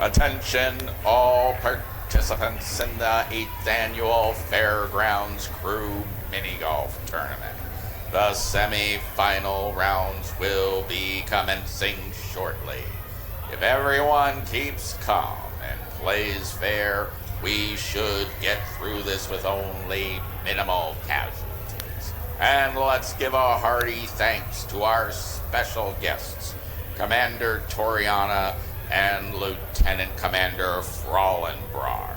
Attention all participants in the 8th Annual Fairgrounds Crew Mini Golf Tournament. The semi-final rounds will be commencing shortly. If everyone keeps calm and plays fair, we should get through this with only minimal casualties. And let's give a hearty thanks to our special guests, Commander Torianna and Lieutenant Commander Frallen-Br'ar,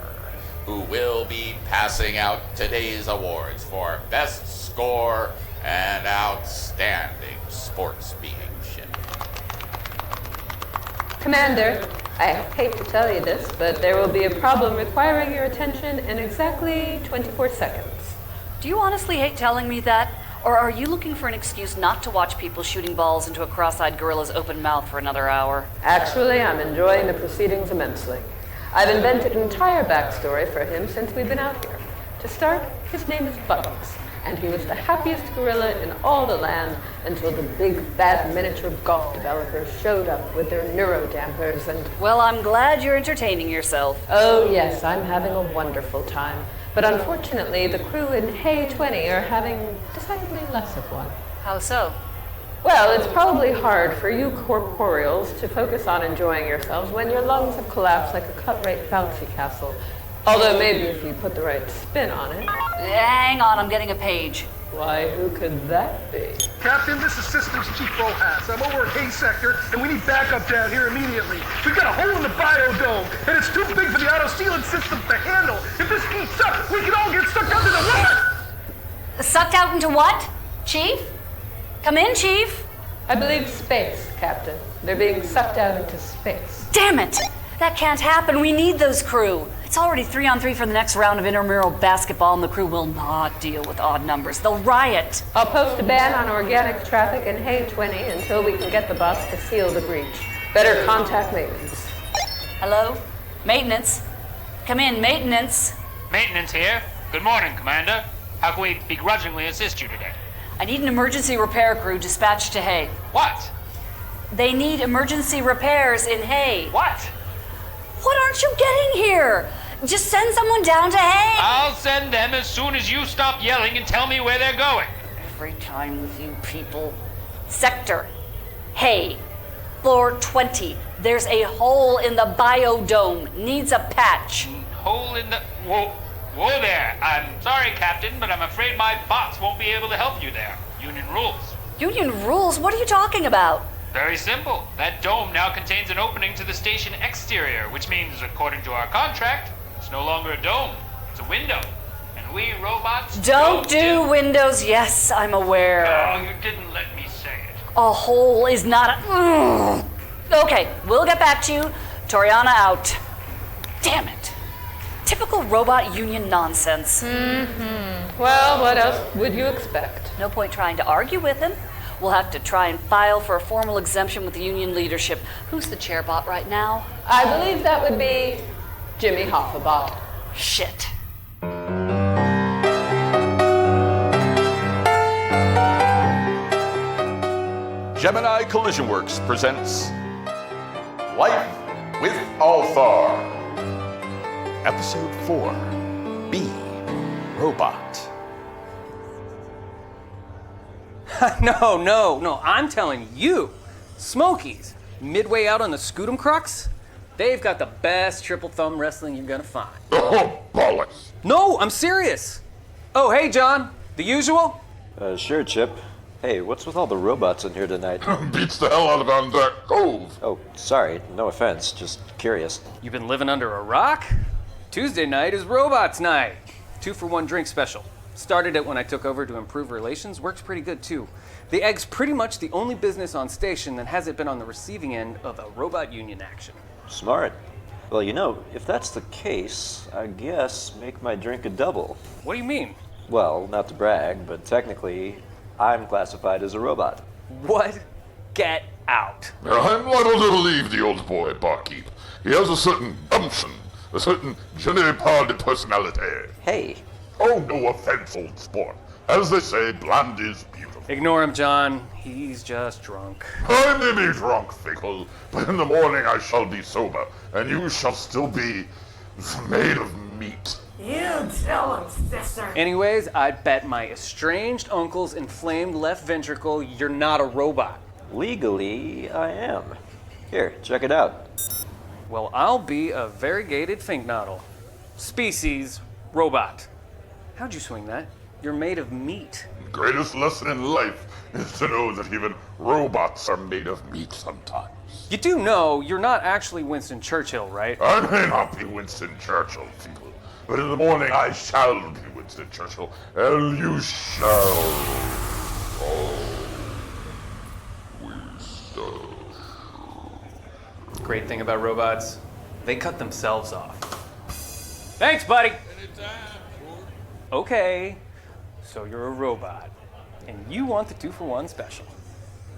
who will be passing out today's awards for Best Score and Outstanding Sportsmanship. Commander, I hate to tell you this, but there will be a problem requiring your attention in exactly 24 seconds. Do you honestly hate telling me that? Or are you looking for an excuse not to watch people shooting balls into a cross-eyed gorilla's open mouth for another hour? Actually, I'm enjoying the proceedings immensely. I've invented an entire backstory for him since we've been out here. To start, his name is Backus, and he was the happiest gorilla in all the land until the big bad miniature golf developers showed up with their neurodampers and... Well, I'm glad you're entertaining yourself. Oh yes, I'm having a wonderful time. But unfortunately, the crew in Hay 20 are having decidedly less of one. How so? Well, it's probably hard for you corporeals to focus on enjoying yourselves when your lungs have collapsed like a cut-rate bouncy castle. Although maybe if you put the right spin on it. Hang on, I'm getting a page. Why, who could that be? Captain, this is Systems Chief Rojas. I'm over at Hay Sector, and we need backup down here immediately. We've got a hole in the biodome, and it's too big for the auto-sealant system to handle. If this heats up, we could all get sucked out into the water! Sucked out into what? Chief? Come in, Chief. I believe space, Captain. They're being sucked out into space. Damn it! That can't happen. We need those crew. It's already 3-on-3 for the next round of intramural basketball, and the crew will not deal with odd numbers. They'll riot. I'll post a ban on organic traffic in Hay 20 until we can get the boss to seal the breach. Better contact maintenance. Hello? Maintenance? Come in, maintenance. Maintenance here. Good morning, Commander. How can we begrudgingly assist you today? I need an emergency repair crew dispatched to Hay. What? They need emergency repairs in Hay. What? What aren't you getting here? Just send someone down to Hay. I'll send them as soon as you stop yelling and tell me where they're going. Every time with you people. Sector. Hay. Floor 20. There's a hole in the biodome. Needs a patch. Hole in the... Whoa there. I'm sorry, Captain, but I'm afraid my bots won't be able to help you there. Union rules. Union rules? What are you talking about? Very simple. That dome now contains an opening to the station exterior, which means, according to our contract, it's no longer a dome. It's a window. And we robots Don't do windows. Yes, I'm aware. No, you didn't let me say it. A hole is not a... Okay, we'll get back to you. Torianna out. Damn it. Typical robot union nonsense. Well, what else would you expect? No point trying to argue with him. We'll have to try and file for a formal exemption with the union leadership. Who's the ChurchillBot right now? I believe that would be Jimmy HooverBot. Shit. Gemini Collision Works presents Life with Althaar. Episode 4, B, Robot. No, I'm telling you. Smokies, midway out on the Scootum Crux, they've got the best triple thumb wrestling you're gonna find. Oh, bollocks. No, I'm serious. Oh, hey, John. The usual? Sure, Chip. Hey, what's with all the robots in here tonight? Beats the hell out of on that cove. Oh, sorry. No offense. Just curious. You've been living under a rock? Tuesday night is Robots Night. 2-for-1 drink special. Started it when I took over to improve relations. Works pretty good, too. The Egg's pretty much the only business on station that hasn't been on the receiving end of a robot union action. Smart. Well, you know, if that's the case, I guess make my drink a double. What do you mean? Well, not to brag, but technically, I'm classified as a robot. What? Get out. Now, I'm liable to believe the old boy, barkeep. He has a certain gumption, a certain je ne pas de personality. Hey. Oh, no offense, old sport. As they say, bland is beautiful. Ignore him, John. He's just drunk. I may be drunk, Frinkel, but in the morning I shall be sober, and you shall still be made of meat. You tell him, sister. Anyways, I bet my estranged uncle's inflamed left ventricle you're not a robot. Legally, I am. Here, check it out. Well, I'll be a variegated finknoddle. Species, robot. How'd you swing that? You're made of meat. The greatest lesson in life is to know that even robots are made of meat sometimes. You do know you're not actually Winston Churchill, right? I may not be Winston Churchill, people, but in the morning I shall be Winston Churchill, and you shall. Great thing about robots, they cut themselves off. Thanks, buddy. Okay, so you're a robot, and you want the 2-for-1 special.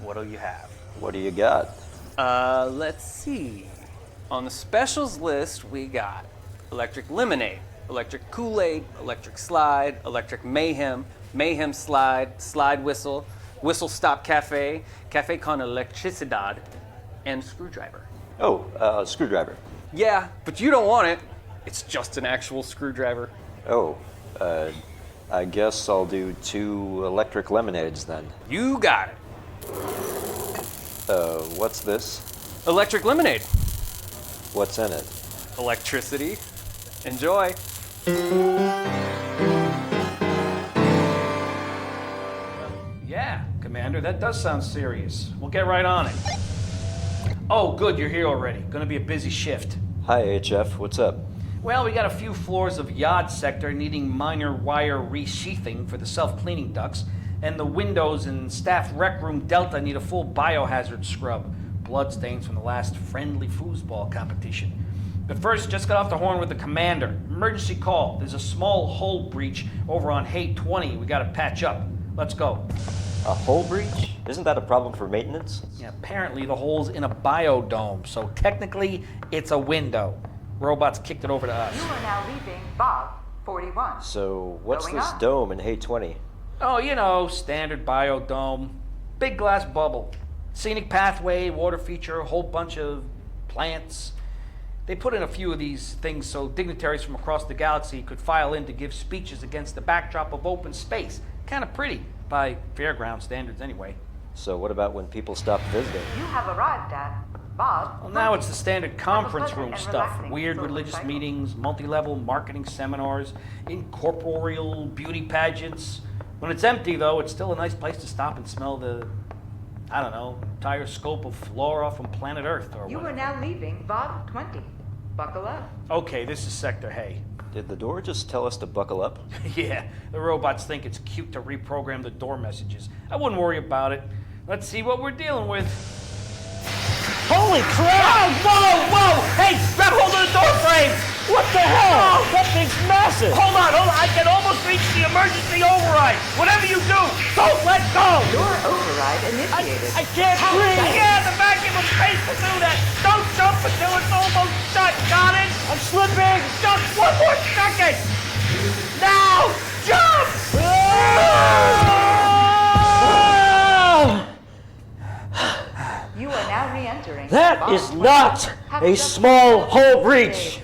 What'll you have? What do you got? Let's see. On the specials list, we got electric lemonade, electric Kool-Aid, electric slide, electric mayhem, mayhem slide, slide whistle, whistle stop cafe, cafe con electricidad, and screwdriver. Oh, screwdriver. Yeah, but you don't want it. It's just an actual screwdriver. Oh, I guess I'll do 2 electric lemonades then. You got it. What's this? Electric lemonade. What's in it? Electricity. Enjoy. Yeah, Commander, that does sound serious. We'll get right on it. Oh, good, you're here already. Gonna be a busy shift. Hi, HF, what's up? Well, we got a few floors of yard sector needing minor wire resheathing for the self-cleaning ducts, and the windows in staff rec room Delta need a full biohazard scrub. Bloodstains from the last friendly foosball competition. But first, just got off the horn with the commander. Emergency call. There's a small hull breach over on Hay 20 we gotta patch up. Let's go. A hull breach? Isn't that a problem for maintenance? Yeah, apparently the hole's in a biodome, so technically it's a window. Robots kicked it over to us. You are now leaving Bob 41. So, what's Going this up. dome in Hay 20? Oh, you know, standard biodome. Big glass bubble. Scenic pathway, water feature, a whole bunch of plants. They put in a few of these things so dignitaries from across the galaxy could file in to give speeches against the backdrop of open space. Kind of pretty, by fairground standards anyway. So what about when people stop visiting? You have arrived at Bob. Well, now it's the standard conference room and stuff. relaxing Weird social religious cycle. meetings, multi-level marketing seminars, incorporeal beauty pageants. When it's empty, though, it's still a nice place to stop and smell the, I don't know, entire scope of flora from planet Earth or You whatever. are now leaving Bob 20. Buckle up. Okay, this is Sector Hay. Did the door just tell us to buckle up? Yeah, the robots think it's cute to reprogram the door messages. I wouldn't worry about it. Let's see what we're dealing with. Holy crap! Whoa, whoa! Hey, grab hold of the door frame! What the hell? That thing's massive! Hold on, I can almost reach the emergency override. Whatever you do, don't let go! Door override initiated. I can't breathe! Yeah, the vacuum of space will do that! Don't jump until it's almost shut, got it? I'm slipping! Just 1 more second! Now! Jump! You are now re-entering. That Bob is 20. not Have a just small finished hole the breach. day.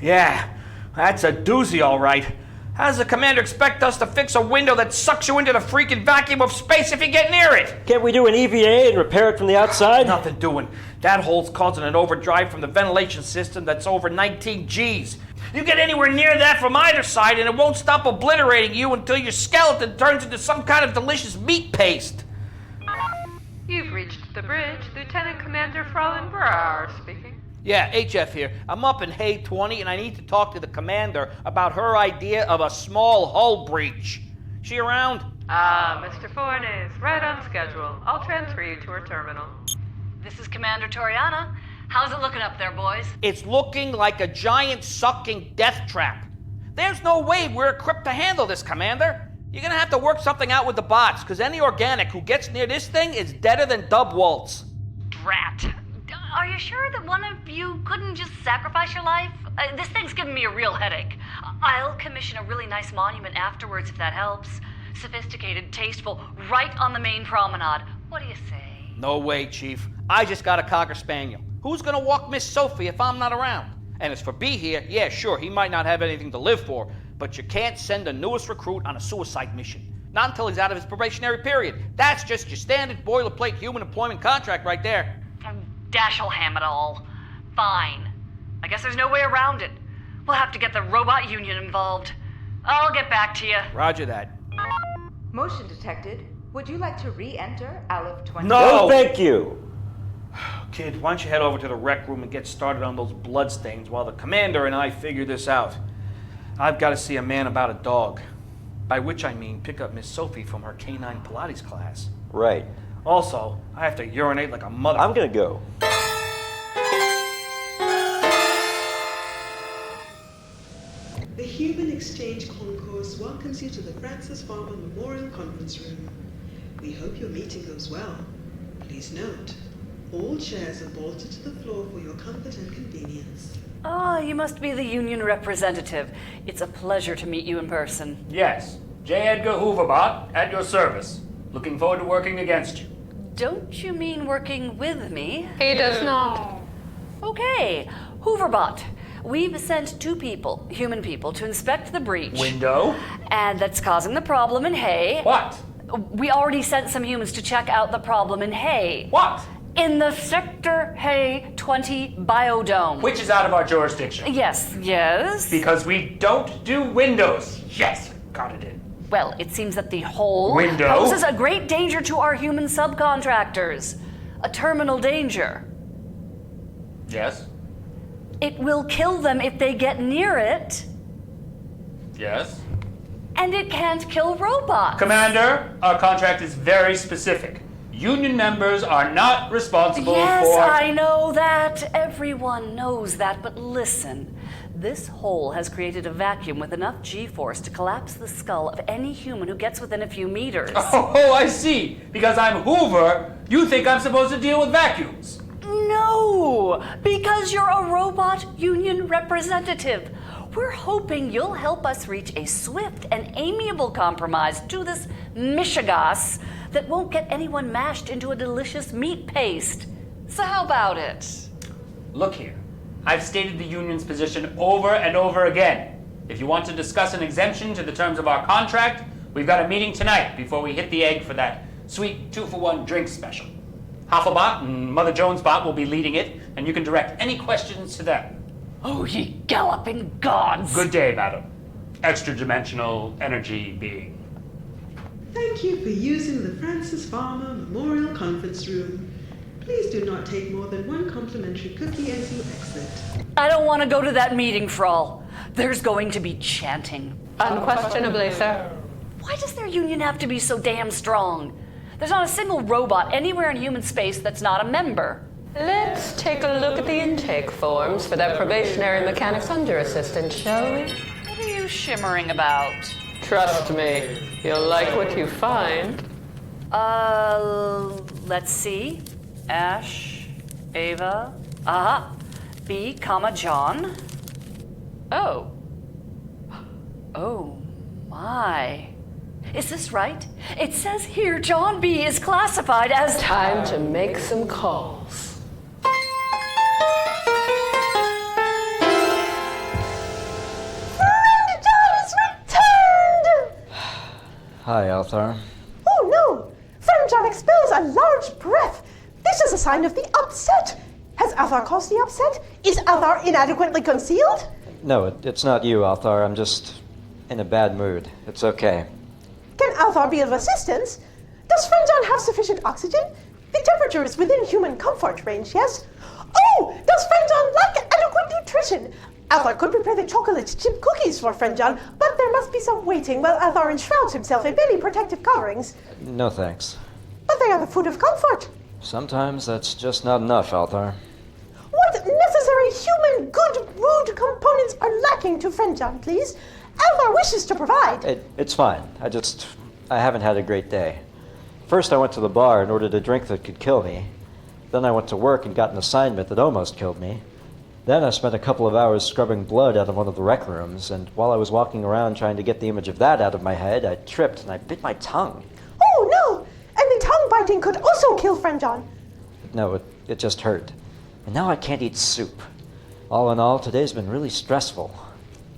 Yeah, that's a doozy, all right. How does the commander expect us to fix a window that sucks you into the freaking vacuum of space if you get near it? Can't we do an EVA and repair it from the outside? Nothing doing. That hole's causing an overdrive from the ventilation system that's over 19 Gs. You get anywhere near that from either side and it won't stop obliterating you until your skeleton turns into some kind of delicious meat paste. You've reached the bridge. Lieutenant Commander Frallen-Br'ar speaking. Yeah, HF here. I'm up in Hay 20 and I need to talk to the commander about her idea of a small hull breach. She around? Mr. Fornes, right on schedule. I'll transfer you to her terminal. This is Commander Torianna. How's it looking up there, boys? It's looking like a giant sucking death trap. There's no way we're equipped to handle this, Commander. You're gonna have to work something out with the bots, because any organic who gets near this thing is deader than dub waltz. Drat. Are you sure that one of you couldn't just sacrifice your life? This thing's giving me a real headache. I'll commission a really nice monument afterwards if that helps. sophisticated, tasteful, right on the main promenade. What do you say? No way, Chief. I just got a Cocker Spaniel. Who's gonna walk Miss Sophie if I'm not around? And as for B here, yeah, sure, he might not have anything to live for, but you can't send the newest recruit on a suicide mission. Not until he's out of his probationary period. That's just your standard boilerplate human employment contract right there. Dash'll ham it all. Fine. I guess there's no way around it. We'll have to get the robot union involved. I'll get back to you. Roger that. Motion detected. Would you like to re-enter Aleph 20? No! No, thank you. Kid, why don't you head over to the rec room and get started on those bloodstains while the commander and I figure this out. I've got to see a man about a dog. By which I mean pick up Miss Sophie from her canine Pilates class. Right. Also, I have to urinate like a mother. I'm gonna go. The Human Exchange Concourse welcomes you to the Francis Farmer Memorial Conference Room. We hope your meeting goes well. Please note, all chairs are bolted to the floor for your comfort and convenience. Ah, you must be the union representative. It's a pleasure to meet you in person. Yes, J. Edgar HooverBot, at your service. Looking forward to working against you. Don't you mean working with me? He does not. Okay, HooverBot. We've sent 2 people, human people, to inspect the breach. Window? And that's causing the problem in Hay. What? We already sent some humans to check out the problem in Hay. What? In the Sector Hay 20 biodome. Which is out of our jurisdiction. Yes, yes. Because we don't do windows. Yes, got it in. Well, it seems that the hole Window? poses a great danger to our human subcontractors. A terminal danger. Yes. It will kill them if they get near it, Yes. and it can't kill robots. Commander, our contract is very specific. Union members are not responsible Yes, for... I know that. Everyone knows that. But listen, this hole has created a vacuum with enough G-force to collapse the skull of any human who gets within a few meters. Oh, I see. Because I'm Hoover, you think I'm supposed to deal with vacuums. No, because you're a robot union representative. We're hoping you'll help us reach a swift and amiable compromise to this mishigas that won't get anyone mashed into a delicious meat paste. So how about it? Look here. I've stated the union's position over and over again. If you want to discuss an exemption to the terms of our contract, we've got a meeting tonight before we hit the egg for that sweet 2-for-1 drink special. HooverBot and Mother JonesBot will be leading it, and you can direct any questions to them. Oh, ye galloping gods! Good day, madam. Extra-dimensional energy being. Thank you for using the Francis Farmer Memorial Conference Room. Please do not take more than 1 complimentary cookie as you exit. I don't want to go to that meeting, Frall. There's going to be chanting. Unquestionably, sir. Why does their union have to be so damn strong? There's not a single robot anywhere in human space that's not a member. Let's take a look at the intake forms for that probationary mechanics under assistant, shall we? What are you shimmering about? Trust me, you'll like what you find. Let's see. Ash, Ava, B, John. Oh. Oh, my. Is this right? It says here John B is classified as... Time to make some calls. Friend John is returned! Hi, Althaar. Oh no! Friend John expels a large breath. This is a sign of the upset. Has Althaar caused the upset? Is Althaar inadequately concealed? No, it's not you, Althaar. I'm just in a bad mood. It's okay. Can Althaar be of assistance? Does Friend John have sufficient oxygen? The temperature is within human comfort range, yes? Oh! Does Friend John lack adequate nutrition? Althaar could prepare the chocolate chip cookies for Friend John, but there must be some waiting while Althaar enshrouds himself in many protective coverings. No thanks. But they are the food of comfort. Sometimes that's just not enough, Althaar. What necessary human good mood components are lacking to Friend John, please? Althaar wishes to provide. It's fine. I haven't had a great day. First I went to the bar and ordered a drink that could kill me. Then I went to work and got an assignment that almost killed me. Then I spent a couple of hours scrubbing blood out of one of the rec rooms, and while I was walking around trying to get the image of that out of my head, I tripped and I bit my tongue. Oh no! And the tongue biting could also kill Friend John. No, it just hurt. And now I can't eat soup. All in all, today's been really stressful.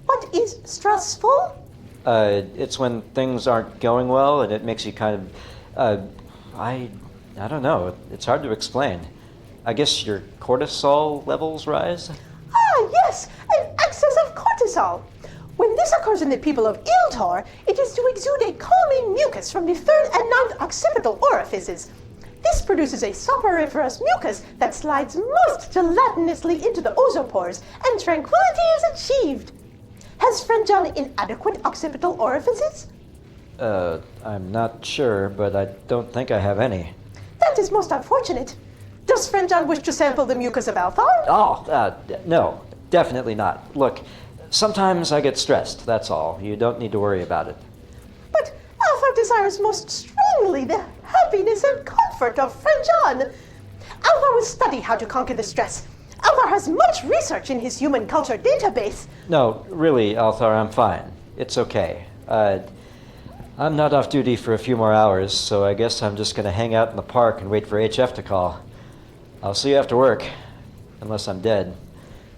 What is stressful? It's when things aren't going well and it makes you kind of, I don't know. It's hard to explain. I guess your cortisol levels rise? Ah, yes, an excess of cortisol. When this occurs in the people of Althaar, it is to exude a calming mucus from the 3rd and 9th occipital orifices. This produces a soporiferous mucus that slides most gelatinously into the oesopores, and tranquility is achieved. Has Friend John inadequate occipital orifices? I'm not sure, but I don't think I have any. That is most unfortunate. Does Friend John wish to sample the mucus of Althaar? Oh, no, definitely not. Look, sometimes I get stressed, that's all. You don't need to worry about it. But Althaar desires most strongly the happiness and comfort of Friend John. Althaar will study how to conquer the stress. Althaar has much research in his human culture database. No, really, Althaar, I'm fine. It's okay. I'm not off duty for a few more hours, so I guess I'm just going to hang out in the park and wait for HF to call. I'll see you after work, unless I'm dead.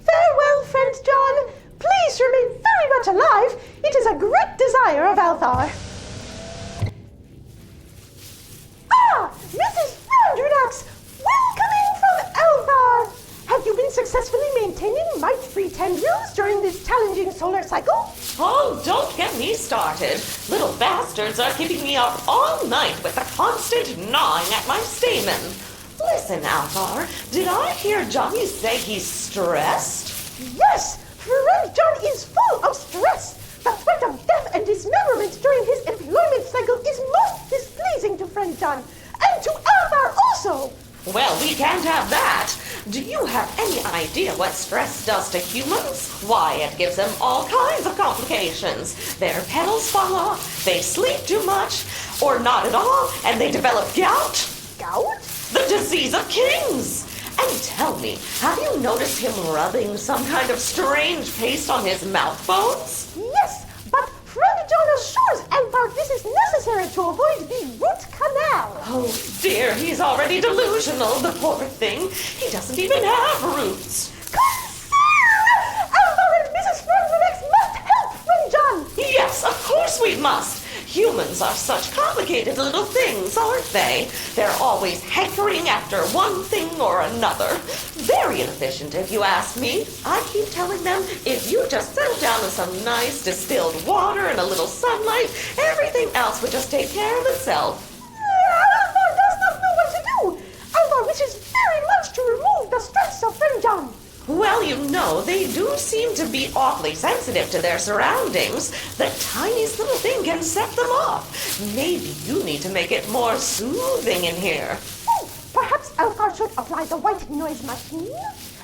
Farewell, Friend John. Please remain very much alive. It is a great desire of Althaar. Ah, Mrs. Frondrinax, welcoming from Althaar. Have you been successfully maintaining mite-free tendrils during this challenging solar cycle? Oh, don't get me started. Little bastards are keeping me up all night with a constant gnawing at my stamen. Listen, Althaar, did I hear Johnny say he's stressed? Yes, Friend John is full of stress. The threat of death and dismemberment during his employment cycle is most displeasing to Friend John, and to Althaar also. Well, we can't have that. Do you have any idea what stress does to humans? Why, it gives them all kinds of complications. Their petals fall off, they sleep too much, or not at all, and they develop gout. Gout? The disease of kings. And tell me, have you noticed him rubbing some kind of strange paste on his mouth bones? Yes, but Friend John assures Althaar this is necessary to avoid the root canal. Oh dear, he's already delusional, the poor thing. He doesn't even have roots. Concern! Althaar and Mrs. Frondrinax must help Friend John. Yes, of course we must. Humans are such complicated little things, aren't they? They're always hankering after one thing or another. Very inefficient, if you ask me. I keep telling them, if you just settle down with some nice distilled water and a little sunlight, everything else would just take care of itself. Althaar does not know what to do. Althaar wishes very much to remove the stress of Friend John. Well, you know, they do seem to be awfully sensitive to their surroundings. The tiniest little thing can set them off. Maybe you need to make it more soothing in here. Oh, perhaps Althaar should apply the white noise machine?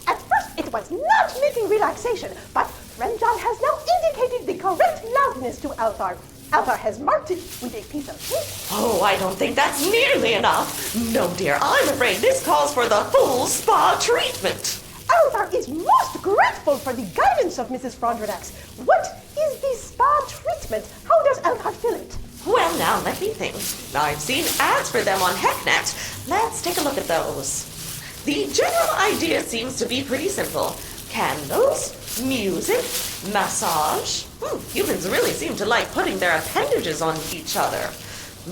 At first, it was not making relaxation, but Friend John has now indicated the correct loudness to Althaar. Althaar has marked it with a piece of tape. Oh, I don't think that's nearly enough. No, dear, I'm afraid this calls for the full spa treatment. Althaar is most grateful for the guidance of Mrs. Frondrinax. What is the spa treatment? How does Althaar feel it? Well, now, let me think. I've seen ads for them on HeckNet. Let's take a look at those. The general idea seems to be pretty simple. Candles, music, massage. Humans really seem to like putting their appendages on each other.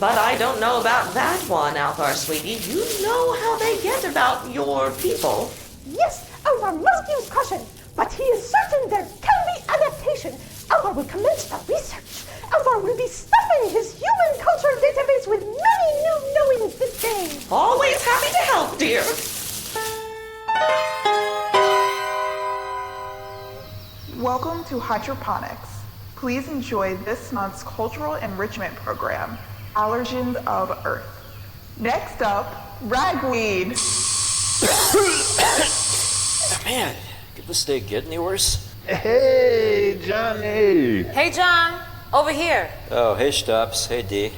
But I don't know about that one, Althaar, sweetie. You know how they get about your people. Yes, Althaar must use caution, but he is certain there can be adaptation. Althaar will commence the research. Althaar will be stuffing his human culture database with many new knowings this day. Always happy to help, dear. Welcome to Hydroponics. Please enjoy this month's cultural enrichment program, Allergens of Earth. Next up, ragweed. Man, could this day get any worse? Hey, Johnny. Hey, John. Over here. Oh, hey, Xtopps. Hey, Dee.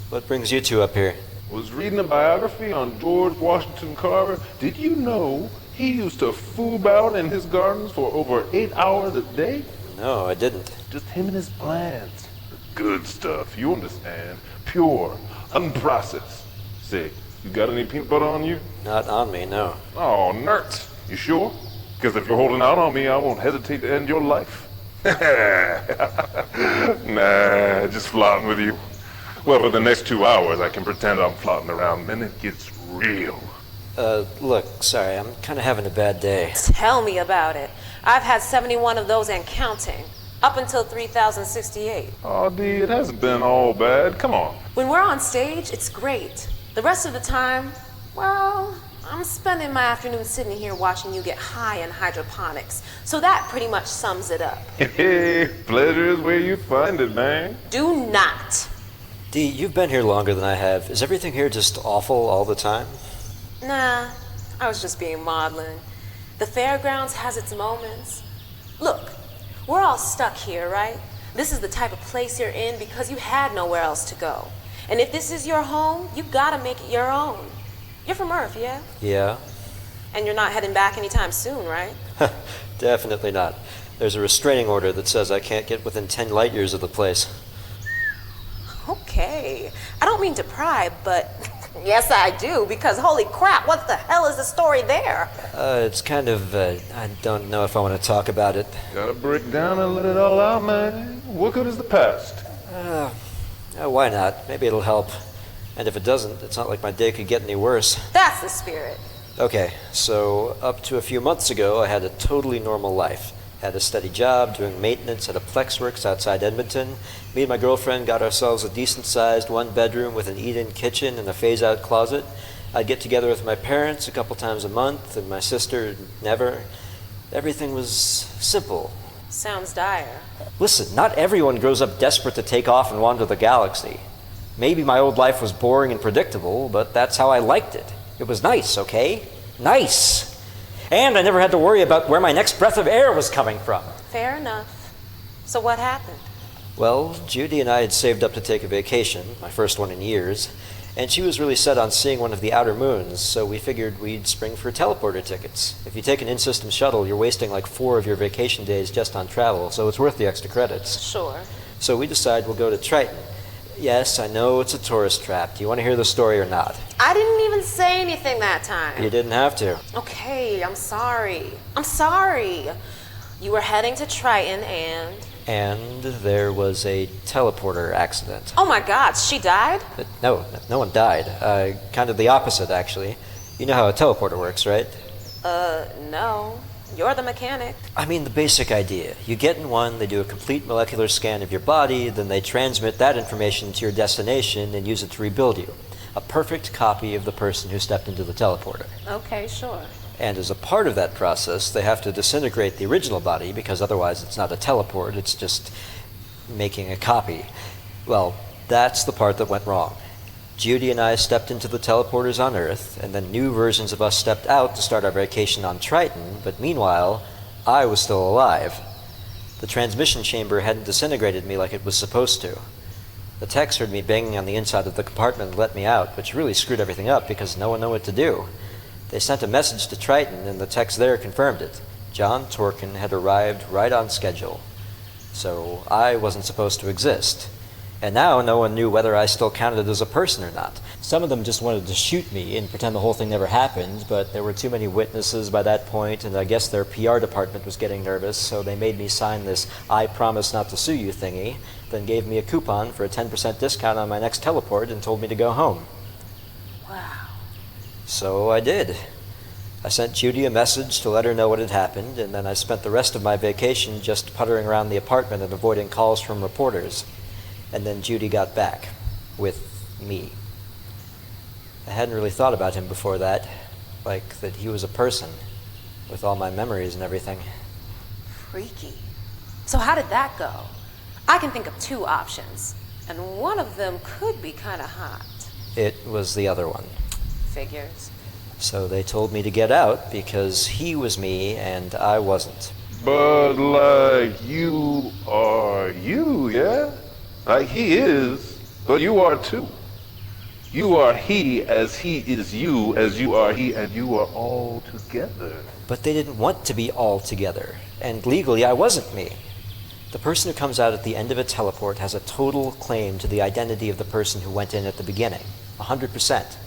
What brings you two up here? Was reading a biography on George Washington Carver. Did you know He used to foob out in his gardens for over 8 hours a day? No, I didn't. Just him and his plants. The good stuff, you understand. Pure, unprocessed. Say, you got any peanut butter on you? Not on me, no. Oh, nerds. You sure? Because if you're holding out on me, I won't hesitate to end your life. Nah, just flirting with you. Well, for the next 2 hours, I can pretend I'm floating around, then it gets real. Look, sorry, I'm kind of having a bad day. Tell me about it. I've had 71 of those and counting. Up until 3068. Oh, Dee, it hasn't been all bad. Come on. When we're on stage, it's great. The rest of the time, well, I'm spending my afternoon sitting here watching you get high in hydroponics. So that pretty much sums it up. Hey, pleasure is where you find it, man. Do not. Dee, you've been here longer than I have. Is everything here just awful all the time? Nah, I was just being maudlin. The fairgrounds has its moments. Look, we're all stuck here, right? This is the type of place you're in because you had nowhere else to go. And if this is your home, you gotta make it your own. You're from Earth, yeah? Yeah. And you're not heading back anytime soon, right? Definitely not. There's a restraining order that says I can't get within 10 light years of the place. Okay. I don't mean to pry, but yes, I do, because holy crap, what the hell is the story there? It's kind of, I don't know if I want to talk about it. Gotta break down and let it all out, man. What good is the past? Why not? Maybe it'll help. And if it doesn't, it's not like my day could get any worse. That's the spirit. Okay, so up to a few months ago, I had a totally normal life. Had a steady job, doing maintenance at a Plexworks outside Edmonton. Me and my girlfriend got ourselves a decent-sized one-bedroom with an eat-in kitchen and a phase-out closet. I'd get together with my parents a couple times a month, and my sister never. Everything was simple. Sounds dire. Listen, not everyone grows up desperate to take off and wander the galaxy. Maybe my old life was boring and predictable, but that's how I liked it. It was nice, okay? Nice! And I never had to worry about where my next breath of air was coming from. Fair enough. So what happened? Well, Judy and I had saved up to take a vacation, my first one in years, and she was really set on seeing one of the outer moons, so we figured we'd spring for teleporter tickets. If you take an in-system shuttle, you're wasting like 4 of your vacation days just on travel, so it's worth the extra credits. Sure. So we decide we'll go to Triton. Yes, I know it's a tourist trap. Do you want to hear the story or not? I didn't even say anything that time. You didn't have to. Okay, I'm sorry. I'm sorry. You were heading to Triton and... And there was a teleporter accident. Oh my God, she died? No one died. Kind of the opposite, actually. You know how a teleporter works, right? No. You're the mechanic. I mean, the basic idea. You get in one, they do a complete molecular scan of your body, then they transmit that information to your destination and use it to rebuild you. A perfect copy of the person who stepped into the teleporter. Okay, sure. And as a part of that process, they have to disintegrate the original body because otherwise it's not a teleport, it's just making a copy. Well, that's the part that went wrong. Judy and I stepped into the teleporters on Earth, and then new versions of us stepped out to start our vacation on Triton, but meanwhile, I was still alive. The transmission chamber hadn't disintegrated me like it was supposed to. The techs heard me banging on the inside of the compartment and let me out, which really screwed everything up because no one knew what to do. They sent a message to Triton, and the techs there confirmed it. John Torkin had arrived right on schedule. So I wasn't supposed to exist. And now no one knew whether I still counted as a person or not. Some of them just wanted to shoot me and pretend the whole thing never happened, but there were too many witnesses by that point, and I guess their PR department was getting nervous, so they made me sign this I promise not to sue you thingy, then gave me a coupon for a 10% discount on my next teleport and told me to go home. Wow. So I did. I sent Judy a message to let her know what had happened, and then I spent the rest of my vacation just puttering around the apartment and avoiding calls from reporters. And then Judy got back with me. I hadn't really thought about him before that, like that he was a person with all my memories and everything. Freaky. So how did that go? I can think of 2 options, and one of them could be kind of hot. It was the other one. Figures. So they told me to get out because he was me and I wasn't. But like, you are you, yeah? Like he is, but you are too. You are he as he is you, as you are he, and you are all together. But they didn't want to be all together, and legally I wasn't me. The person who comes out at the end of a teleport has a total claim to the identity of the person who went in at the beginning, 100%.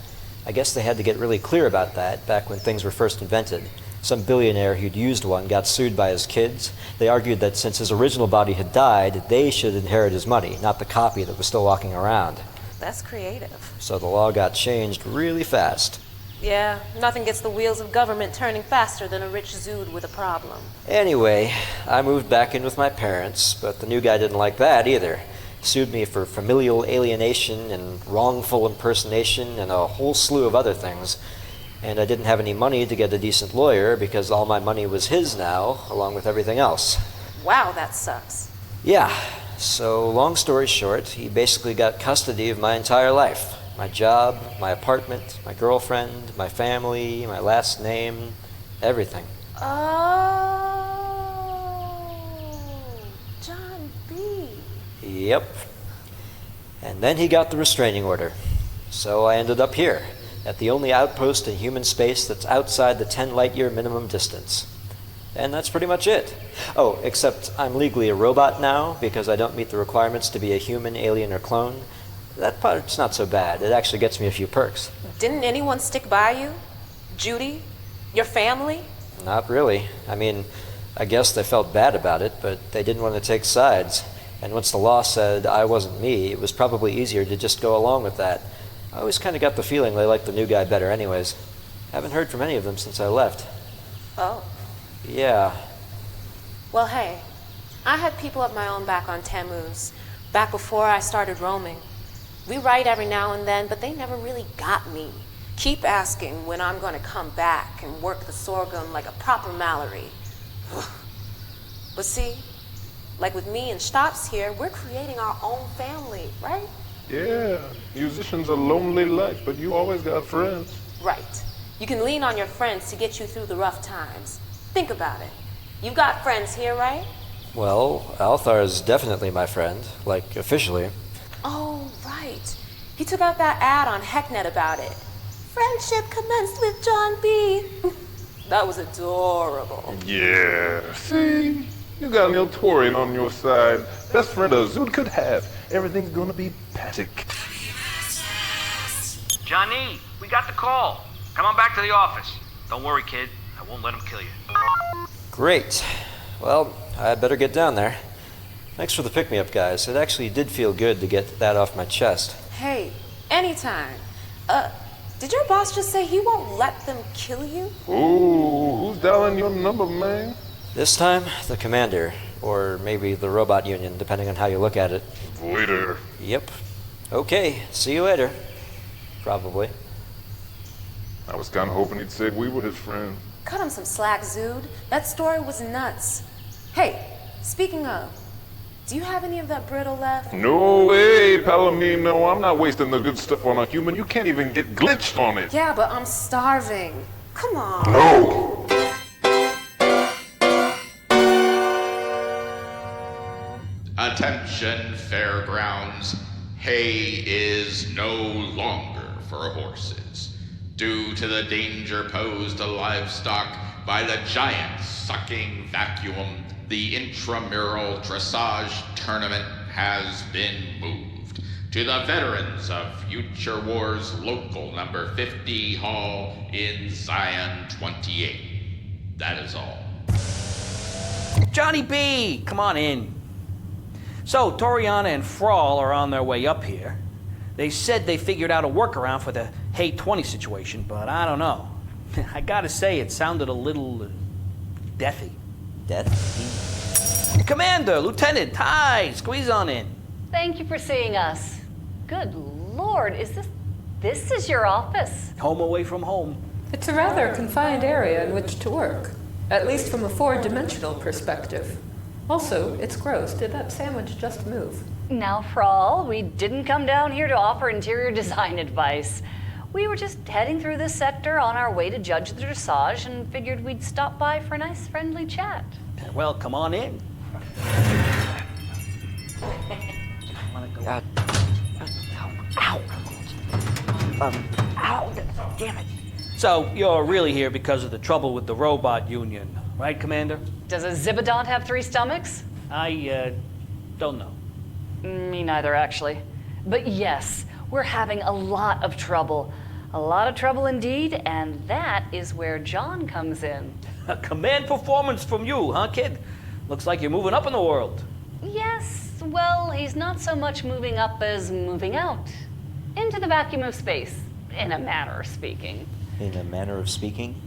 I guess they had to get really clear about that back when things were first invented. Some billionaire who'd used one got sued by his kids. They argued that since his original body had died, they should inherit his money, not the copy that was still walking around. That's creative. So the law got changed really fast. Yeah, nothing gets the wheels of government turning faster than a rich Zood with a problem. Anyway, I moved back in with my parents, but the new guy didn't like that either. Sued me for familial alienation and wrongful impersonation and a whole slew of other things. And I didn't have any money to get a decent lawyer because all my money was his now, along with everything else. Wow, that sucks. Yeah, so long story short, he basically got custody of my entire life. My job, my apartment, my girlfriend, my family, my last name, everything. Oh, John B. Yep. And then he got the restraining order. So I ended up here, at the only outpost in human space that's outside the 10 light-year minimum distance. And that's pretty much it. Oh, except I'm legally a robot now because I don't meet the requirements to be a human, alien, or clone. That part's not so bad. It actually gets me a few perks. Didn't anyone stick by you? Judy? Your family? Not really. I mean, I guess they felt bad about it, but they didn't want to take sides. And once the law said I wasn't me, it was probably easier to just go along with that. I always kind of got the feeling they liked the new guy better anyways. Haven't heard from any of them since I left. Oh. Yeah. Well, hey, I had people of my own back on Tammuz, back before I started roaming. We write every now and then, but they never really got me. Keep asking when I'm going to come back and work the sorghum like a proper Mallory. But see, like with me and Xtopps here, we're creating our own family, right? Yeah, musicians a lonely life, but you always got friends. Right. You can lean on your friends to get you through the rough times. Think about it. You've got friends here, right? Well, Althaar is definitely my friend, like officially. Oh, right. He took out that ad on HeckNet about it. Friendship commenced with John B. That was adorable. Yeah, see? You got an Torian on your side. Best friend a Zood could have. Everything's gonna be patic. Johnny, we got the call. Come on back to the office. Don't worry, kid. I won't let him kill you. Great. Well, I'd better get down there. Thanks for the pick-me-up, guys. It actually did feel good to get that off my chest. Hey, anytime. Did your boss just say he won't let them kill you? Ooh, who's dialing your number, man? This time, the commander, or maybe the robot union, depending on how you look at it. Later. Yep. Okay, see you later. Probably. I was kind of hoping he'd say we were his friend. Cut him some slack, Zood. That story was nuts. Hey, speaking of, do you have any of that brittle left? No way, Palomino. I'm not wasting the good stuff on a human. You can't even get glitched on it. Yeah, but I'm starving. Come on. No! Attention, fairgrounds. Hay is no longer for horses, due to the danger posed to livestock by the giant sucking vacuum. The intramural dressage tournament has been moved to the Veterans of Future Wars local number 50 hall in Zion 28. That is all. Johnny B, come on in. So, Torianna and Frall are on their way up here. They said they figured out a workaround for the Hay 20 situation, but I don't know. I gotta say, it sounded a little deathy. Death? Commander, Lieutenant, hi, squeeze on in. Thank you for seeing us. Good Lord, this is your office? Home away from home. It's a rather confined area in which to work, at least from a four-dimensional perspective. Also, it's gross. Did that sandwich just move? Now, Frall, we didn't come down here to offer interior design advice. We were just heading through this sector on our way to judge the dressage and figured we'd stop by for a nice friendly chat. Well, come on in. God. Ow. Ow! Damn it. So, you're really here because of the trouble with the robot union, right, Commander? Does a Zibodont have 3 stomachs? I, don't know. Me neither, actually. But yes, we're having a lot of trouble. A lot of trouble indeed, and that is where John comes in. A command performance from you, huh, kid? Looks like you're moving up in the world. Yes, well, he's not so much moving up as moving out. Into the vacuum of space, in a manner of speaking. In a manner of speaking?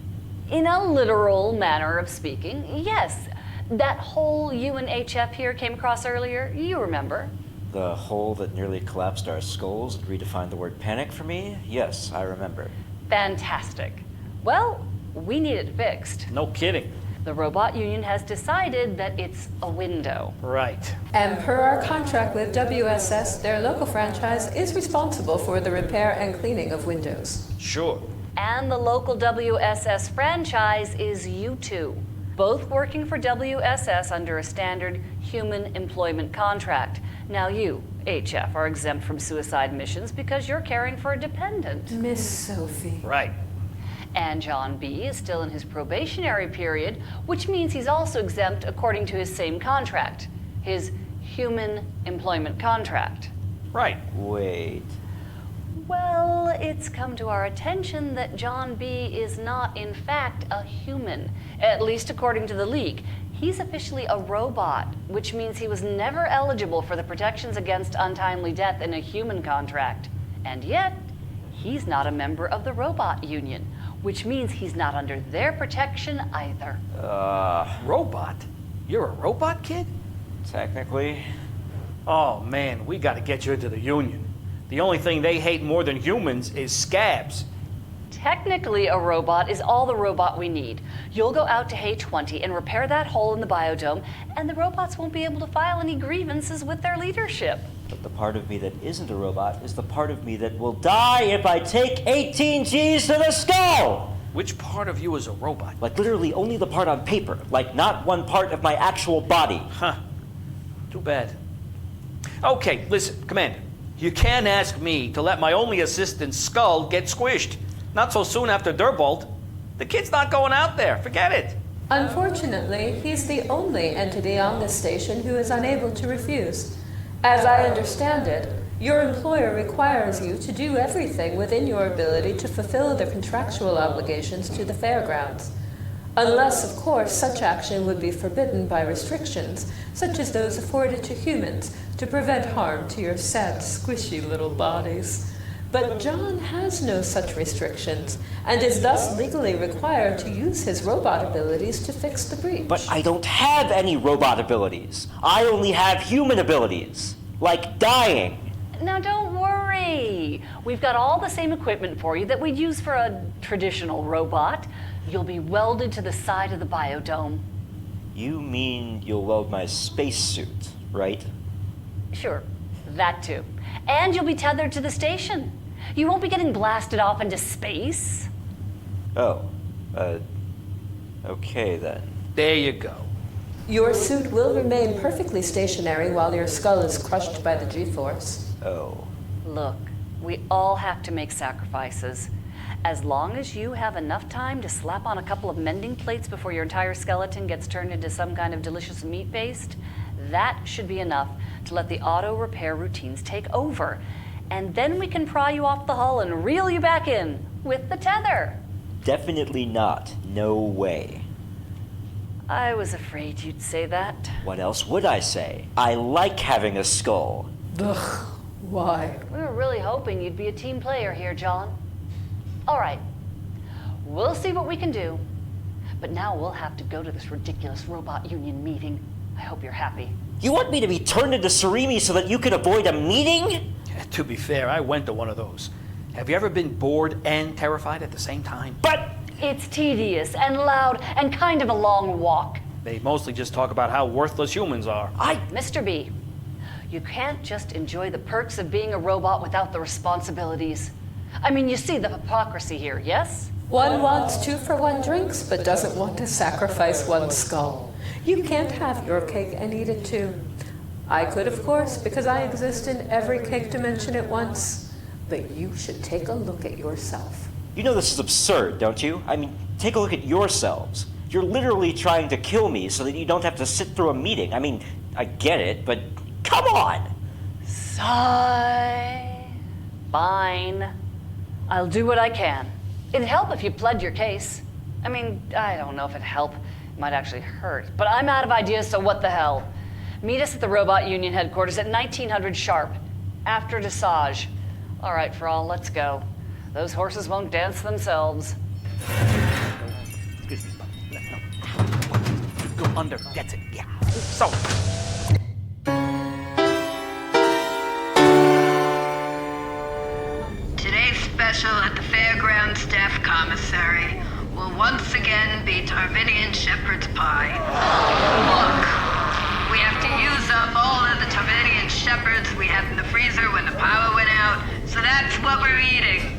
In a literal manner of speaking, yes. That hole you and HF here came across earlier, you remember. The hole that nearly collapsed our skulls and redefined the word panic for me? Yes, I remember. Fantastic. Well, we need it fixed. No kidding. The robot union has decided that it's a window. Right. And per our contract with WSS, their local franchise is responsible for the repair and cleaning of windows. Sure. And the local WSS franchise is you two, both working for WSS under a standard human employment contract. Now you, HF, are exempt from suicide missions because you're caring for a dependent. Miss Sophie. Right. And John B. is still in his probationary period, which means he's also exempt according to his same contract, his human employment contract. Right. Wait. Well, it's come to our attention that John B. is not, in fact, a human, at least according to the League. He's officially a robot, which means he was never eligible for the protections against untimely death in a human contract. And yet, he's not a member of the robot union, which means he's not under their protection either. Robot? You're a robot, kid? Technically. Oh, man, we gotta get you into the union. The only thing they hate more than humans is scabs. Technically, a robot is all the robot we need. You'll go out to Hay-20 and repair that hole in the biodome, and the robots won't be able to file any grievances with their leadership. But the part of me that isn't a robot is the part of me that will die if I take 18 G's to the skull! Which part of you is a robot? Like literally only the part on paper, like not one part of my actual body. Huh. Too bad. Okay, listen, Commander. You can't ask me to let my only assistant's skull get squished. Not so soon after Derbolt. The kid's not going out there. Forget it. Unfortunately, he's the only entity on this station who is unable to refuse. As I understand it, your employer requires you to do everything within your ability to fulfill the contractual obligations to the fairgrounds. Unless, of course, such action would be forbidden by restrictions, such as those afforded to humans, to prevent harm to your sad, squishy little bodies. But John has no such restrictions, and is thus legally required to use his robot abilities to fix the breach. But I don't have any robot abilities. I only have human abilities. Like dying. Now don't worry. We've got all the same equipment for you that we'd use for a traditional robot. You'll be welded to the side of the biodome. You mean you'll weld my spacesuit, right? Sure, that too. And you'll be tethered to the station. You won't be getting blasted off into space. Oh, okay then. There you go. Your suit will remain perfectly stationary while your skull is crushed by the G-force. Oh. Look, we all have to make sacrifices. As long as you have enough time to slap on a couple of mending plates before your entire skeleton gets turned into some kind of delicious meat paste, that should be enough to let the auto repair routines take over. And then we can pry you off the hull and reel you back in with the tether. Definitely not. No way. I was afraid you'd say that. What else would I say? I like having a skull. Ugh, why? We were really hoping you'd be a team player here, John. All right, we'll see what we can do. But now we'll have to go to this ridiculous robot union meeting. I hope you're happy. You want me to be turned into Surimi so that you can avoid a meeting? Yeah, to be fair, I went to one of those. Have you ever been bored and terrified at the same time? But it's tedious and loud and kind of a long walk. They mostly just talk about how worthless humans are. Mr. B, you can't just enjoy the perks of being a robot without the responsibilities. I mean, you see the hypocrisy here, yes? One wants 2-for-1 drinks, but doesn't want to sacrifice one's skull. You can't have your cake and eat it too. I could, of course, because I exist in every cake dimension at once. but you should take a look at yourself. You know this is absurd, don't you? I mean, take a look at yourselves. You're literally trying to kill me so that you don't have to sit through a meeting. I mean, I get it, but come on! Sigh. Fine. I'll do what I can. It'd help if you pled your case. I mean, I don't know if it'd help. It might actually hurt. But I'm out of ideas, so what the hell? Meet us at the Robot Union headquarters at 1900 sharp. After dressage. All right, Frall, let's go. Those horses won't dance themselves. Excuse me. Go under. That's it. Yeah. So. Today's special at the Fairground Staff Commissary will once again be Tarvinian Shepherd's Pie. Look, we have to use up all of the Tarvinian Shepherds we had in the freezer when the power went out, so that's what we're eating.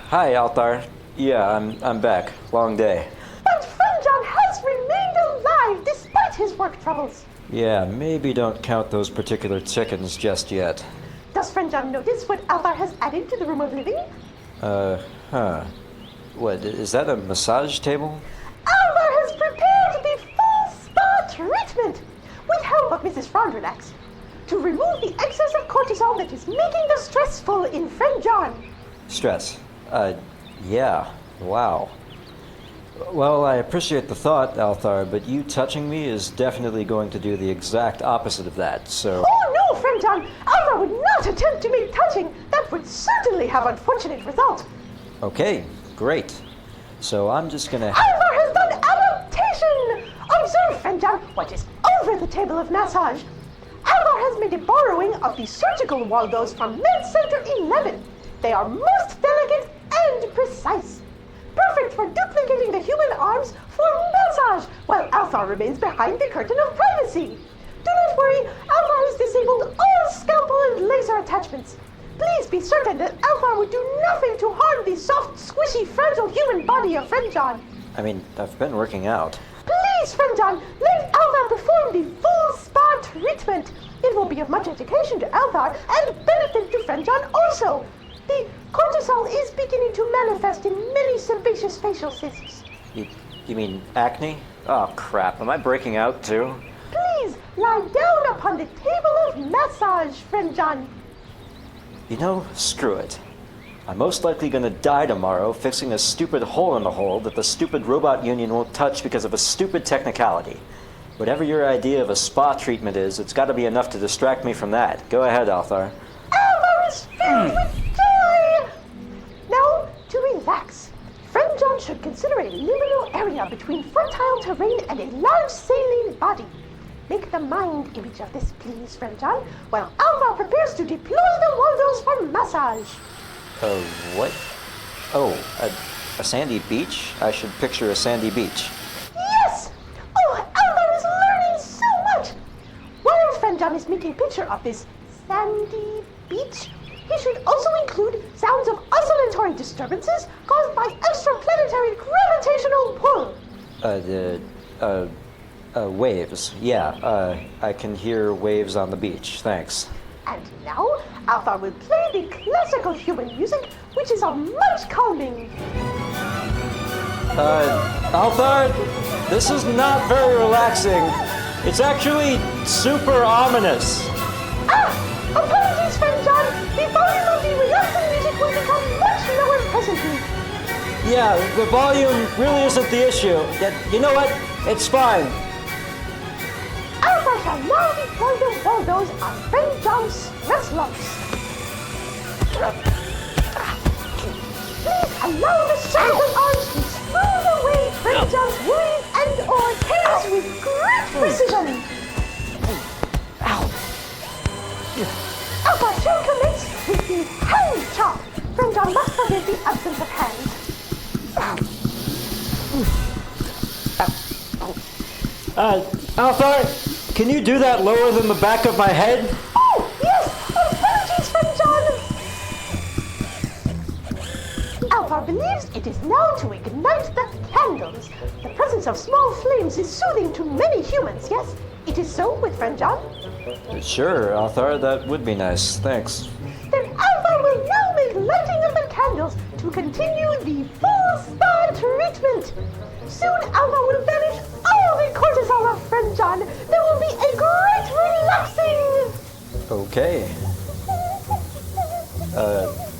Hi, Althaar. Yeah, I'm back. Long day. But Frinjon has remained alive despite his work troubles. Yeah, maybe don't count those particular chickens just yet. Does Frinjon notice what Althaar has added to the room of living? What, is that a massage table? Althaar has prepared the full spa treatment with help of Mrs. Frondrinax to remove the excess of cortisol that is making the stressful in Frinjon. Stress. Yeah. Wow. Well, I appreciate the thought, Althaar, but you touching me is definitely going to do the exact opposite of that, so... Oh no, Frinjon! Althaar would not attempt to make touching! That would certainly have unfortunate results. Okay, great. So I'm just gonna... Althaar has done adaptation! Observe, Frinjon, what is over the table of massage. Althaar has made a borrowing of the surgical Waldos from Med Center 11. They are most delicate and precise. Perfect for duplicating the human arms for massage, while Althaar remains behind the curtain of privacy. Do not worry, Althaar has disabled all scalpel and laser attachments. Please be certain that Althaar would do nothing to harm the soft, squishy, fragile human body of Frinjon. I mean, I've been working out. Please, Frinjon, let Althaar perform the full spa treatment. It will be of much education to Althaar and benefit to Frinjon also. The cortisol is beginning to manifest in many sebaceous facial cysts. You mean acne? Oh, crap. Am I breaking out, too? Please, lie down upon the table of massage, Frinjon. You know, screw it. I'm most likely gonna die tomorrow fixing a stupid hole in the hole that the stupid robot union won't touch because of a stupid technicality. Whatever your idea of a spa treatment is, it's gotta be enough to distract me from that. Go ahead, Althaar. Althaar is filled with joy! Now, to relax. Frinjon should consider a liminal area between fertile terrain and a large saline body. Make the mind image of this, please, Frinjon, while Althaar prepares to deploy the Waldos for massage. What? Oh, a sandy beach? I should picture a sandy beach. Yes! Oh, Althaar is learning so much! While Frinjon is making picture of this sandy beach, he should also include sounds of oscillatory disturbances caused by extraplanetary gravitational pull. Waves. Yeah, I can hear waves on the beach. Thanks. And now, Althaar will play the classical human music, which is of much calming. Althaar, this is not very relaxing. It's actually super ominous. Apologies, Frinjon. The volume of the relaxing music will become much lower presently. Yeah, the volume really isn't the issue. You know what? It's fine. Althaar shall now deploy the Waldos on Frinjon's stress lumps. Please allow the surgical arms to smooth away Frinjon's worries and/or cares with great precision. Althaar shall commence with the hand chop. Frinjon must forgive the absence of hands. Althaar, can you do that lower than the back of my head? Oh, yes! Apologies, Frinjon! Althaar believes it is now to ignite the candles. The presence of small flames is soothing to many humans, yes? It is so with friend John? Sure, Althaar, that would be nice. Thanks. Then Althaar will now make lighting of the candles to continue the full spa treatment. Soon Althaar will banish all the cortisol of friend John. There will be a great relaxing. Okay.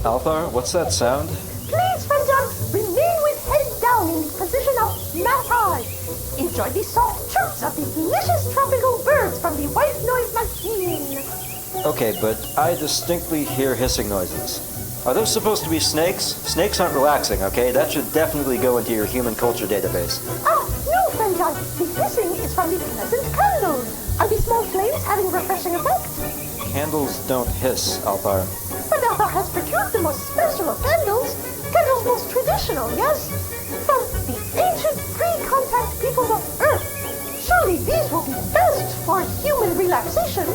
Althaar, what's that sound? Please, friend John, remain with head down in the position of massage. Enjoy the soft chirps of the delicious tropical birds from the white noise machine. Okay, but I distinctly hear hissing noises. Are those supposed to be snakes? Snakes aren't relaxing, okay? That should definitely go into your human culture database. Ah, no, friend John. The hissing is from the pleasant candles. Are the small flames having a refreshing effect? Candles don't hiss, Althaar. But Althaar has procured the most special of candles. Candles most traditional, yes? From the ancient pre-contact peoples of Earth. Surely these will be best for human relaxation.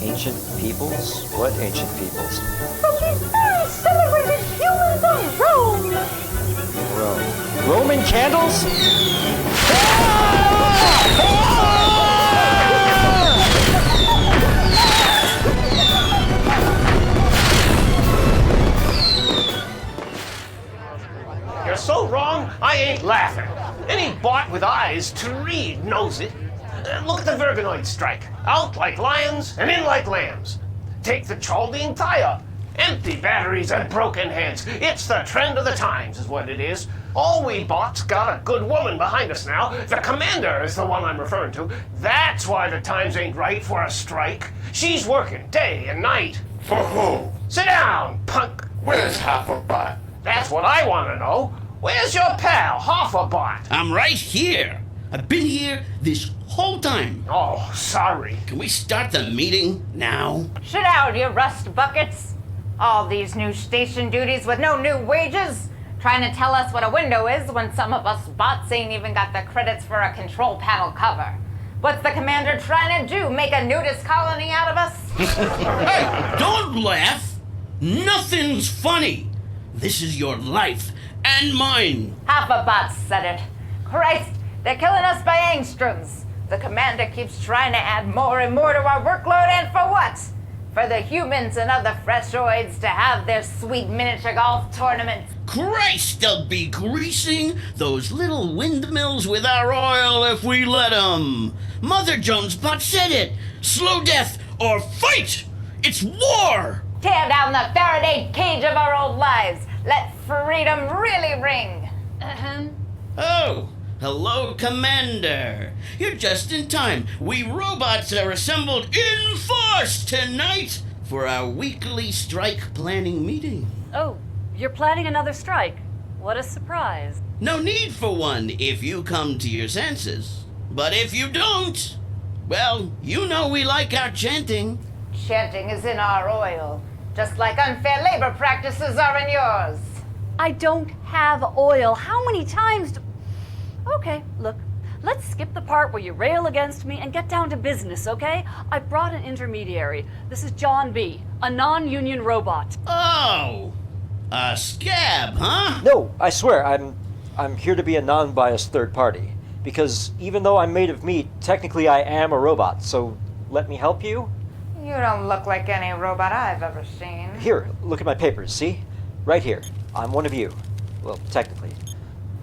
Ancient peoples? What ancient peoples? From the very celebrated humans of Rome. Rome. Roman candles? You're so wrong, I ain't laughing. Any bot with eyes to read knows it. Look at the Vergonoid strike. Out like lions and in like lambs. Take the Chaldean tie-up. Empty batteries and broken heads. It's the trend of the times is what it is. All we bots got a good woman behind us now. The commander is the one I'm referring to. That's why the times ain't right for a strike. She's working day and night. For who? Sit down, punk. Where's HooverBot? That's what I want to know. Where's your pal, HooverBot? I'm right here. I've been here this whole time. Oh, sorry. Can we start the meeting now? Sit down, you rust buckets. All these new station duties with no new wages. Trying to tell us what a window is when some of us bots ain't even got the credits for a control panel cover. What's the commander trying to do? Make a nudist colony out of us? Hey, don't laugh. Nothing's funny. This is your life and mine. Half a bot said it. Christ, they're killing us by angstroms. The commander keeps trying to add more and more to our workload, and for what? For the humans and other freshoids to have their sweet miniature golf tournaments. Christ, they'll be greasing those little windmills with our oil if we let 'em. Mother JonesBot said it. Slow death or fight. It's war. Tear down the Faraday cage of our old lives. Let freedom really ring. Oh, hello, Commander. You're just in time. We robots are assembled in force tonight for our weekly strike planning meeting. Oh, you're planning another strike. What a surprise. No need for one if you come to your senses. But if you don't, well, you know we like our chanting. Chanting is in our oil, just like unfair labor practices are in yours. I don't have oil. How many times do... Okay, look, let's skip the part where you rail against me and get down to business, okay? I brought an intermediary. This is John B., a non-union robot. Oh, a scab, huh? No, I swear, I'm here to be a non-biased third party. Because even though I'm made of meat, technically I am a robot, so let me help you? You don't look like any robot I've ever seen. Here, look at my papers, see? Right here. I'm one of you. Well, technically.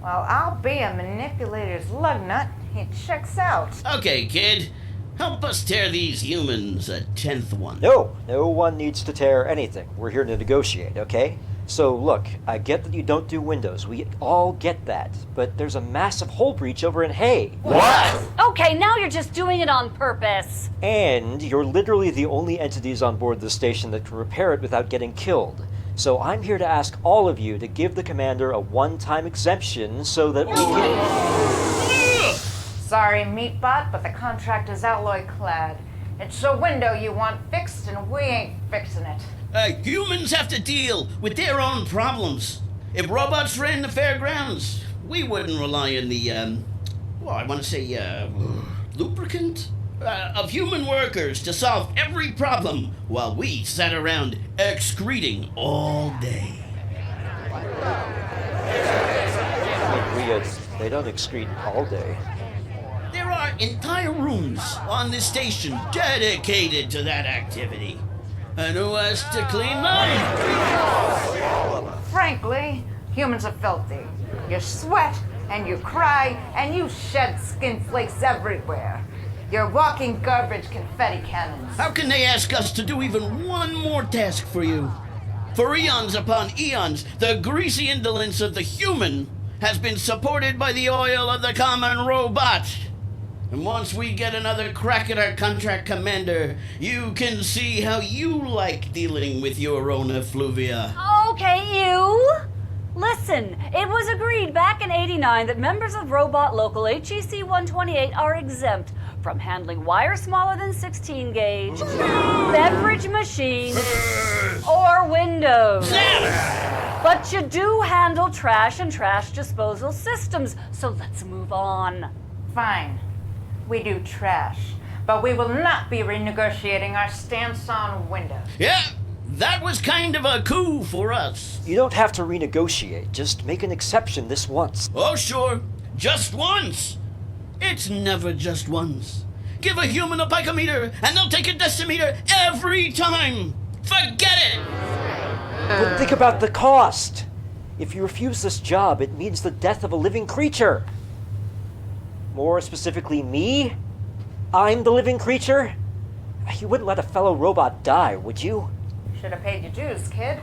Well, I'll be a manipulator's lug nut. It checks out. Okay, kid. Help us tear these humans a 10th one. No one needs to tear anything. We're here to negotiate, okay? So look, I get that you don't do windows. We all get that. But there's a massive hole breach over in Hay. What? Okay, now you're just doing it on purpose. And you're literally the only entities on board the station that can repair it without getting killed. So I'm here to ask all of you to give the commander a one-time exemption so that we can... Sorry, Meatbot, but the contract is alloy clad. It's a window you want fixed, and we ain't fixing it. Humans have to deal with their own problems. If robots ran the fairgrounds, we wouldn't rely on the, lubricant of human workers to solve every problem while we sat around excreting all day. They don't excrete all day. There are entire rooms on the station dedicated to that activity. And who has to clean them? Frankly, humans are filthy. You sweat and you cry and you shed skin flakes everywhere. You're walking garbage confetti cannons. How can they ask us to do even one more task for you? For eons upon eons, the greasy indolence of the human has been supported by the oil of the common robot. And once we get another crack at our contract commander, you can see how you like dealing with your own effluvia. Okay, you. Listen, it was agreed back in '89 that members of Robot Local HEC 128 are exempt from handling wire smaller than 16 gauge, beverage machines, or windows. But you do handle trash and trash disposal systems, so let's move on. Fine. We do trash, but we will not be renegotiating our stance on windows. Yeah, that was kind of a coup for us. You don't have to renegotiate. Just make an exception this once. Oh, sure. Just once. It's never just once. Give a human a picometer, and they'll take a decimeter every time. Forget it! But think about the cost. If you refuse this job, it means the death of a living creature. More specifically, me? I'm the living creature? You wouldn't let a fellow robot die, would you? Should have paid your dues, kid.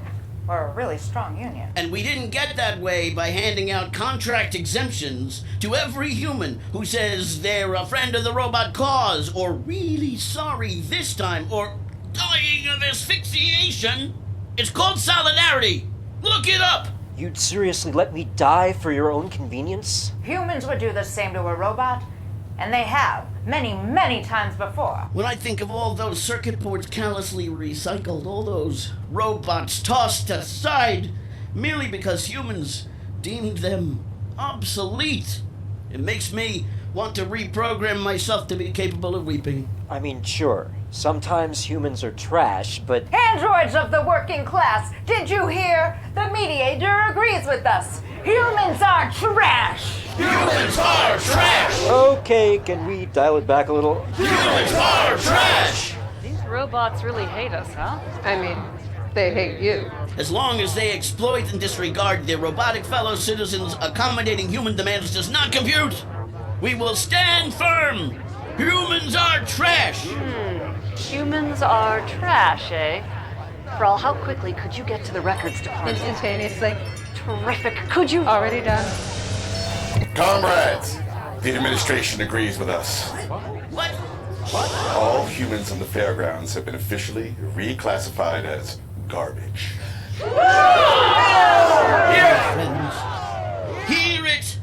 Or a really strong union. And we didn't get that way by handing out contract exemptions to every human who says they're a friend of the robot cause, or really sorry this time, or dying of asphyxiation. It's called solidarity. Look it up. You'd seriously let me die for your own convenience? Humans would do the same to a robot, and they have many, many times before. When I think of all those circuit boards callously recycled, all those robots tossed aside merely because humans deemed them obsolete, it makes me want to reprogram myself to be capable of weeping. I mean, sure, sometimes humans are trash, but... Androids of the working class, did you hear? The mediator agrees with us. Humans are trash! Humans are trash! Okay, can we dial it back a little? Humans are trash! These robots really hate us, huh? I mean, they hate you. As long as they exploit and disregard their robotic fellow citizens, accommodating human demands does not compute. We will stand firm. Humans are trash. Humans are trash, eh? Frall, how quickly could you get to the records department? Instantaneously. Terrific. Could you? Already done. Comrades, the administration agrees with us. What? All humans on the fairgrounds have been officially reclassified as garbage. Hear it!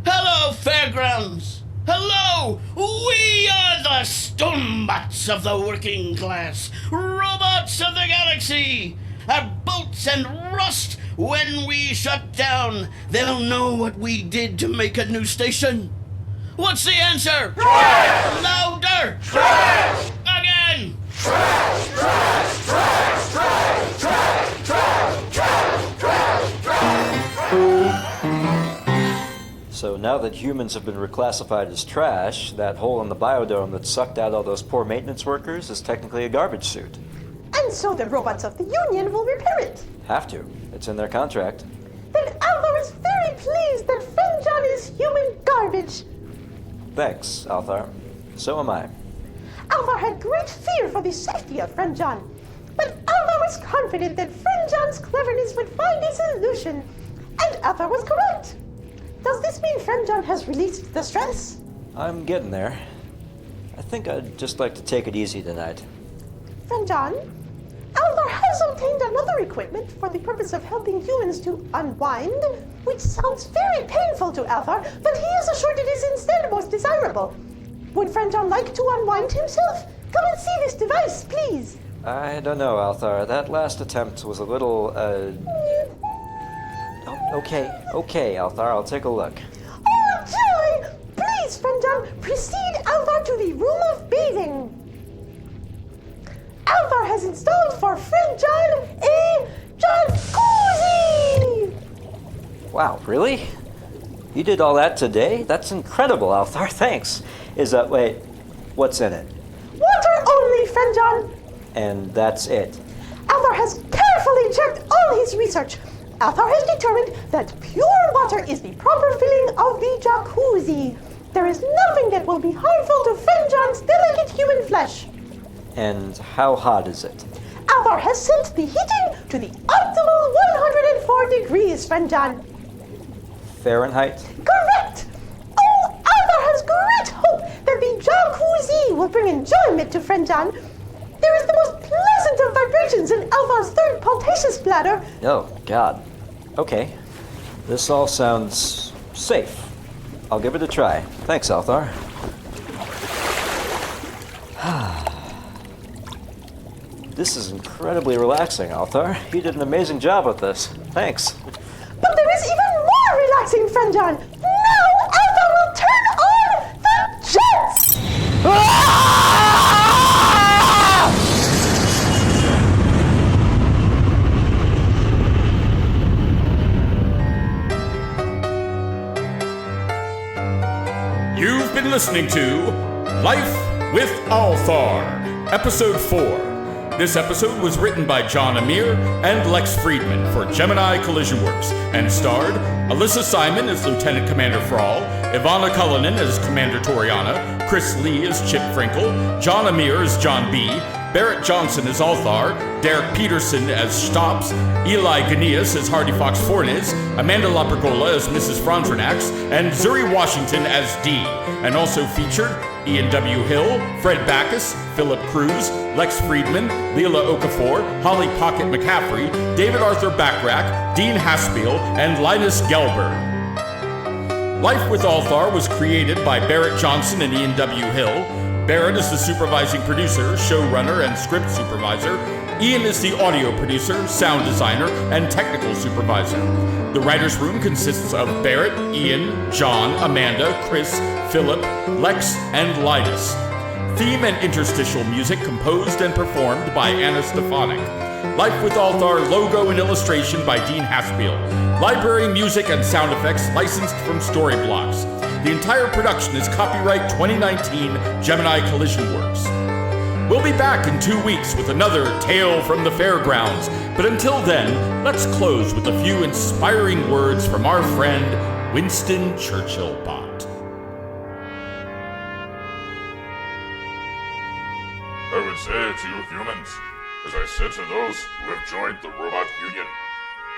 Hello, fairgrounds! Hello! We are the Xtopps of the working class, robots of the galaxy! Our bolts and rust when we shut down. They'll know what we did to make a new station. What's the answer? Trash! Louder! Trash! Again! Trash! Trash! Trash! Trash! Trash! Trash! Trash! Trash! Trash! So now that humans have been reclassified as trash, that hole in the biodome that sucked out all those poor maintenance workers is technically a garbage chute. And so the robots of the Union will repair it. Have to. It's in their contract. Then Althaar is very pleased that Friend John is human garbage. Thanks, Althaar. So am I. Althaar had great fear for the safety of Friend John, but Althaar was confident that Friend John's cleverness would find a solution, and Althaar was correct. Does this mean Friend John has released the stress? I'm getting there. I think I'd just like to take it easy tonight. Friend John, Althaar has obtained another equipment for the purpose of helping humans to unwind, which sounds very painful to Althaar, but he is assured it is instead most desirable. Would Friend John like to unwind himself? Come and see this device, please. I don't know, Althaar. That last attempt was a little, Okay, Althaar, I'll take a look. Oh, joy! Please, Friend John, precede Althaar to the room of bathing. Althaar has installed for Friend John a jacuzzi! Wow, really? You did all that today? That's incredible, Althaar. Thanks. Wait, what's in it? Water only, friend John. And that's it. Althaar has carefully checked all his research. Althaar has determined that pure water is the proper filling of the jacuzzi. There is nothing that will be harmful to friend John's delicate human flesh. And how hot is it? Althaar has set the heating to the optimal 104 degrees, friend John. Fahrenheit? Correct! Oh, Althaar has great hope that the jacuzzi will bring enjoyment to friend John. There is the most pleasant of vibrations in Althaar's third pultaceous bladder. Oh, God. Okay. This all sounds safe. I'll give it a try. Thanks, Althaar. This is incredibly relaxing, Althaar. You did an amazing job with this. Thanks. But there is even more relaxing, friend John. Now Althaar will turn on the jets! You've been listening to Life with Althaar, Episode 4. This episode was written by John Amir and Lex Friedman for Gemini Collision Works and starred Alyssa Simon as Lieutenant Commander Frall, Ivanna Cullinan as Commander Torianna, Chris Lee as Chip Frinkel, John Amir as John B., Berit Johnson as Althaar, Derrick Peterson as Xtopps, Eli Ganias as Hardyfox Fornes, Amanda Pergola as Mrs. Frondrinax, and Zuri Washington as D. And also featured Ian W. Hill, Fred Backus, Philip Cruz, Lex Friedman, Leila Okafor, Holly Pocket McCaffrey, David Arthur Backrack, Dean Haspiel, and Linus Gelber. Life with Althaar was created by Berit Johnson and Ian W. Hill. Berit is the supervising producer, showrunner, and script supervisor. Ian is the audio producer, sound designer, and technical supervisor. The writer's room consists of Berit, Ian, John, Amanda, Chris, Philip, Lex, and Linus. Theme and interstitial music composed and performed by Anna Stefanik. Life with Althaar logo and illustration by Dean Haspiel. Library music and sound effects licensed from Storyblocks. The entire production is copyright 2019 Gemini Collision Works. We'll be back in 2 weeks with another Tale from the Fairgrounds, but until then, let's close with a few inspiring words from our friend, Winston ChurchillBot. I would say to you humans, as I said to those who have joined the Robot Union,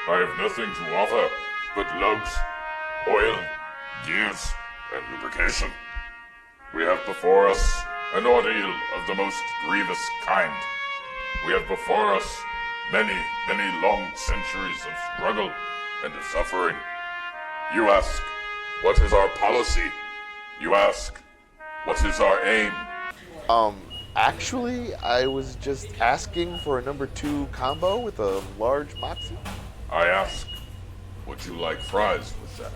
I have nothing to offer but lugs, oil, gears, and lubrication. We have before us an ordeal of the most grievous kind. We have before us many, many long centuries of struggle and of suffering. You ask, what is our policy? You ask, what is our aim? Actually, I was just asking for a number 2 combo with a large moxie. I ask, would you like fries with that?